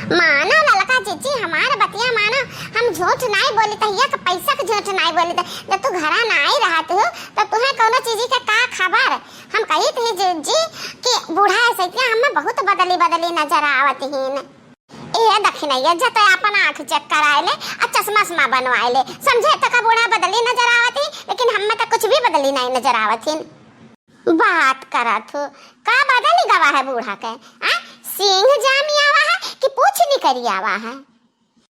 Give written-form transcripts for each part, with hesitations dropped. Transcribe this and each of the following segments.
माना ललका जीजी हमारा बतिया माना। हम झूठ नहीं बोली तहिया का पैसा के झूठ नहीं बोली जब तू घरा ना आई रहत हो तो तुम्हें कोनो चीज के का खबर। हम कही थी जीजी कि बूढ़ा ऐसे कि हमें बहुत बदली बदली नजर आवत हिन। ए दखिनैया जत अपन आंख चेक कराए ले और चश्मा समा बनवाए ले समझे तो का बूढ़ा बदली नजर आवत ही लेकिन हमें तो कुछ भी बदली नहीं नजर आवत हिन। बात करत हो का बदली गवा है बूढ़ा के सिंह जामी आवा है कि पूछ नहीं करी आवा है।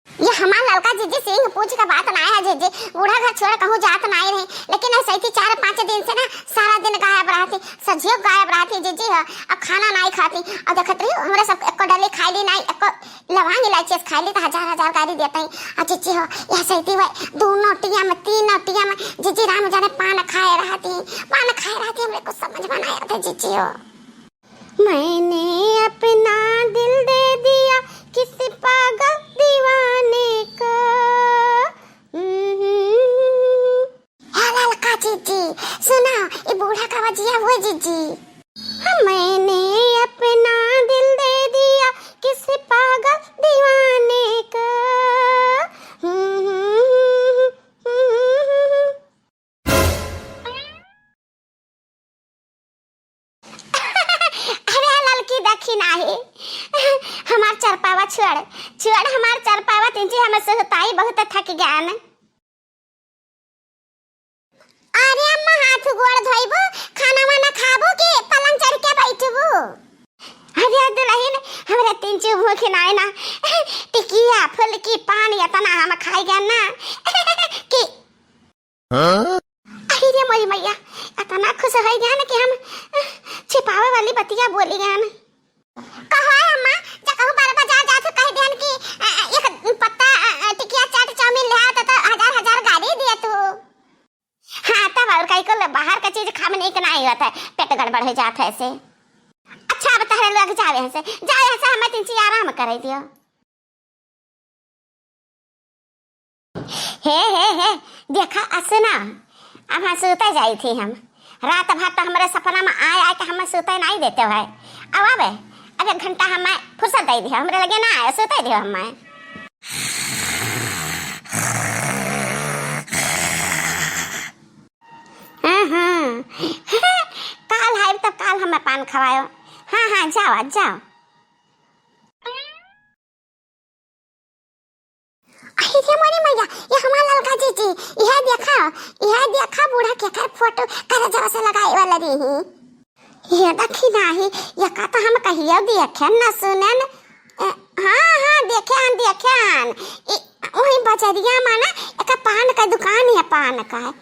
ये हमारा लड़का जीजी सिंह पूछ का बात ना है जीजी बूढ़ा घर छोड़ कहूँ जात नहीं रहे लेकिन ऐसे ही 4-5 दिन से ना सारा दिन गायब रहती सजियो गायब रहती जीजी है अब खाना नहीं खाती और देखत रही हमरा सब एको डली खाईली नहीं एको लवंग इलायची खाईली तो हजार गाड़ी देते हैं और जीजी हो ऐसे ही वह 2 नोटियां में 3 नोटियां में जीजी राम जाने पान खाए रहती हमरे को समझ में नहीं आता जीजी हो। मैंने अपना दिल दे दिया किसी पागल दीवाने को। ललका जीजी सुना ये बूढ़ा का वजिया वो जीजी। मैंने अपना दिल दे दिया किसी पागल दीवाने को। देखी नाही हमार चरपावा छुड़ हमार चरपावा तीनजी हमें सहताई बहुत थक गया न। अरे अम्मा हाथ गोड़ धोइबो खाना वाना खाबो कि पलंग चढ़ के बैठबो। अरे दुल्हन हमरा तीनजी भूख नाय ना टिकिया फुलकी पानी इतना हम खाई गया ना कि अरे मोरी मैया इतना खुश हो गया ना कि हम छिपावे वाली बतिया बोली गया ना। कहो अम्मा जा कहूं बार जा तो कह देन कि एक पत्ता टिकिया चाट चाउमीन ले आता तो हजार गाड़ी दिया तू। हां तब और कई को बाहर का चीज खाने नहीं नहीं होता है पेट गड़बड़ हो जाता है ऐसे। अच्छा बता रहे लोग जावे ऐसे हमें तीन चीज आराम करे दियो। हे देखा असना अब हम सोते जाई थी हम रात भर तो हमारे सपना में आए के हमें सोते नहीं देते है। अब आवे अब 1 घंटा हमें फुर्सत दे दिया हमरे लगे ना आए सोते दियो हमें। काल है तो काल हमें पान खवायो। हाँ जाओ। अरे मोरी मैया ये हमारा लड़का जीजी यह देखा बूढ़ा के कर फोटो कर जरा से लगाए वाला रही ये देखी नहीं ये का तो हम कहियो देखे न सुने न। हाँ देखे वही बजरिया माना एक पान का दुकान है पान का है।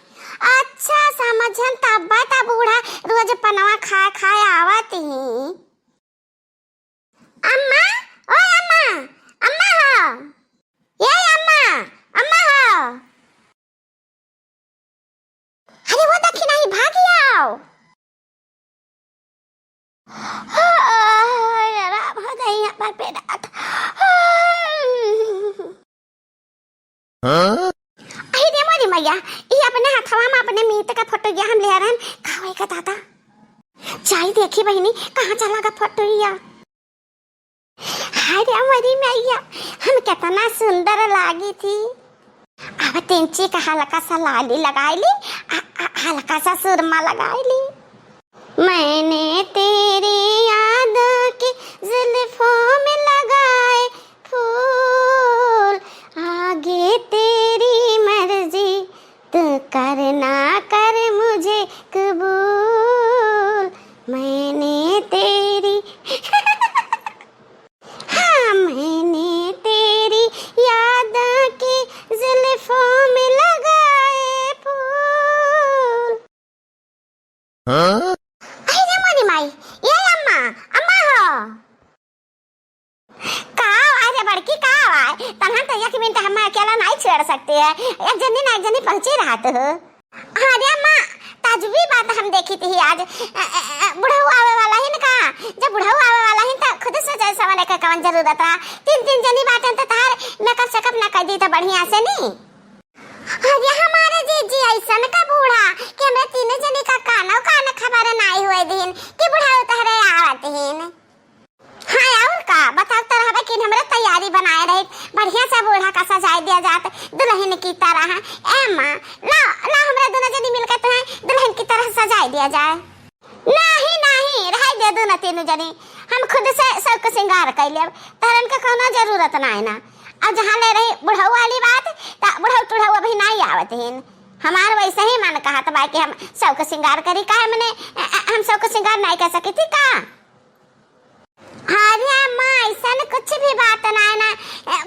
अच्छा समझन तब बूढ़ा रोज पनवा खा आवत ही। अम्मा ओ अम्मा हो ये अम्मा हो। अरे वो देखी नहीं भागी आओ। मैया ये अपने हाथवा में अपने मीत का फोटो या हम ले रहे हैं खावे का दादा चाय देखी बहनी कहाँ चला का फोटो या। अरे हमारी मैया हम कितना सुंदर लागी थी। अब तेंची का हल्का सा लाली लगाई ली हल्का सा सुरमा लगाई ली। मैंने तेरी याद की जुल्फों में लगाए फूल आगे तेरी मर्जी तू करना कर मुझे कबूल। मैंने तेरी हाँ मैंने तेरी याद की जुल्फों में लगाए फूल। माई ये अम्मा हो का बड़की का आवाज तन्हा तो 1 मिनट हम अकेला नहीं छोड़ सकते है एक जनी पहुंची रहा तो। अरे अम्मा ताजुबी बात हम देखी थी आज बुढ़ऊ आवे वाला है ना जब बुढ़ऊ आवे वाला है तो खुद से जैसा वाले का कौन जरूरत है 3 जनी बातें तो तार मेकअप सेकअप ना कर दी तो बढ़िया से नहीं। अरे हमारे जीजी ऐसा का बूढ़ा कि हमें 3 जनी का काना खबर नहीं हुए दिन कि बुढ़ा उतरे आवत हैं। हाँ और का बताओ तरह कि हमरा तैयारी दुल्हन की तरह। ए माँ ला ला हमरा दोनों जनी मिलकर तुम्हें दुल्हन की तरह सजाई दिया जाए। नहीं नहीं रह दे दोनों तीनों जनी, हम खुद से सब श्रृंगार कर लेब, तरन के कोनो जरूरत ना है ना। अब जहाँ ले रही बुढ़ऊ वाली बात, ता बुढ़ऊ टुढ़ऊ अभी नहीं आवत हैं। हमार वैसे ही मन कहा था कि हम सबको श्रृंगार करी, काहे मने हम सबको श्रृंगार नहीं कर सकी थी का। अरे अम्मा ऐसा कुछ भी बात ना है ना,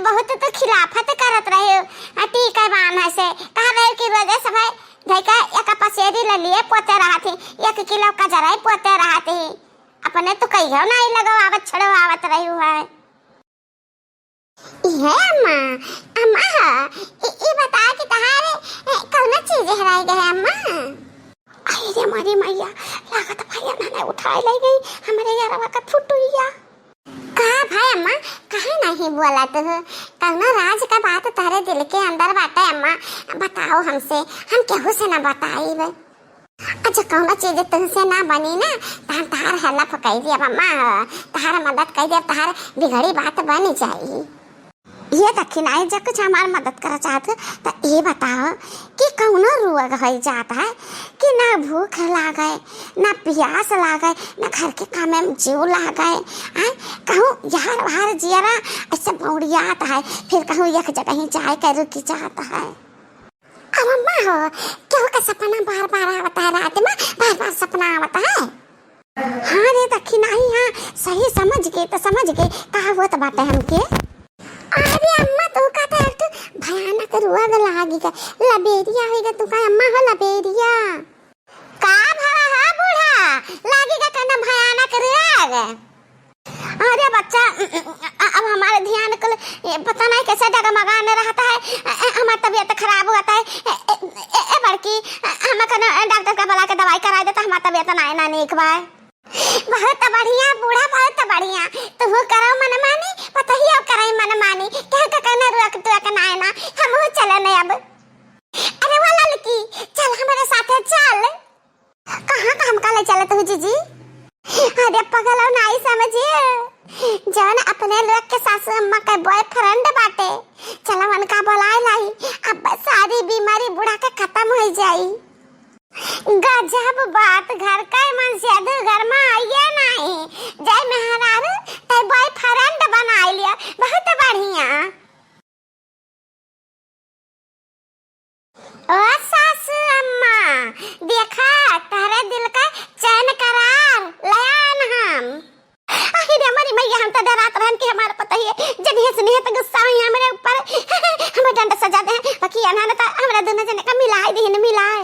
बहुत तो खिलाफत करत रहे हो। ठीक है बान से कहा रहे कि रोजे सब है देखा एक पसेरी ले लिए पोते रहा थी, 1 किलो का जराई पोते रहा थी, अपने तो कहीं हो नहीं लगावत छड़वावत रही हुआ है। ये अम्मा अम्मा ये बता कि तहारे कौन चीज हराई गए अम्मा। अरे हमारी मैया लागत भाई ना उठाए ले गई हमारे यारवा का फुटुइया। कहा भाई अम्मा कहे नहीं बोला तो कौना राज का बात तारे दिल के अंदर बाटे अम्मा, बताओ हमसे, हम केहू से ना बताई। अच्छा कौन चीज तुमसे ना बनी ना तार हल्ला फकाई दी अम्मा, तार मदद कर दे, तार बिगड़ी बात बनी चाहिए। ये दक्षिण आई जब कुछ हमारी मदद करा चाहते तो ये बताओ कि कौनो रोग हो जाता है कि ना भूख लागे ना प्यास लागे ना घर के काम में जीव लागे, कहूँ यार बाहर जियरा ऐसे बौड़ियाता है, फिर कहूँ एक जगह ही जाए कर रुकी जाता है। अब अम्मा हो क्यों का सपना बार बार आवता है, रात में बार बार सपना आवता है। हाँ रे दक्षिण आई, हाँ सही समझ गए तो समझ गए कहा वो तो बात है हमके। अरे अम्मा तू कहता है तो भयानक रोग लागेगा, लबेरिया होगा तू का अम्मा हो लबेरिया का भवा है बूढ़ा लागेगा कहना भयानक रोग। अरे बच्चा अब हमारे ध्यान को पता नहीं कैसे डगमगाने रहता है, हमारी तबीयत खराब होता है। ए बड़की हम डॉक्टर का बुला के दवाई करा देता, हमारी तबीयत ना ना एक बार। बहुत बढ़िया बूढ़ा बहुत बढ़िया, तू करो मन मानी पता ही करे मन मानी क्या का कहना रुक तो का ना ना हम हो चले नहीं अब। अरे वो लड़की चल हमारे साथ चल। कहां का हम का ले चले तू जीजी। अरे पगलो नहीं समझिए जौन अपने लोग के सासू अम्मा का बॉयफ्रेंड बाटे, चला मन का बुलाए लाई, अब सारी बीमारी बूढ़ा के खत्म हो जाई। गजब बात, घर का मन से घर में आइए नहीं जय मेहरारू ते बॉयफ्रेंड बना लिया, बहुत बढ़िया। ओ सासू अम्मा देखा तारे दिल का चैन करार लयान हम। अरे हमारी मैया हम तो डरात रहन कि हमारे पता ही है जब ये सुनिए तो गुस्सा हुई हमारे ऊपर हमें डंडा सजा दे, बाकी अना तो हमरा दोनों जने का मिलाए दी न मिलाए।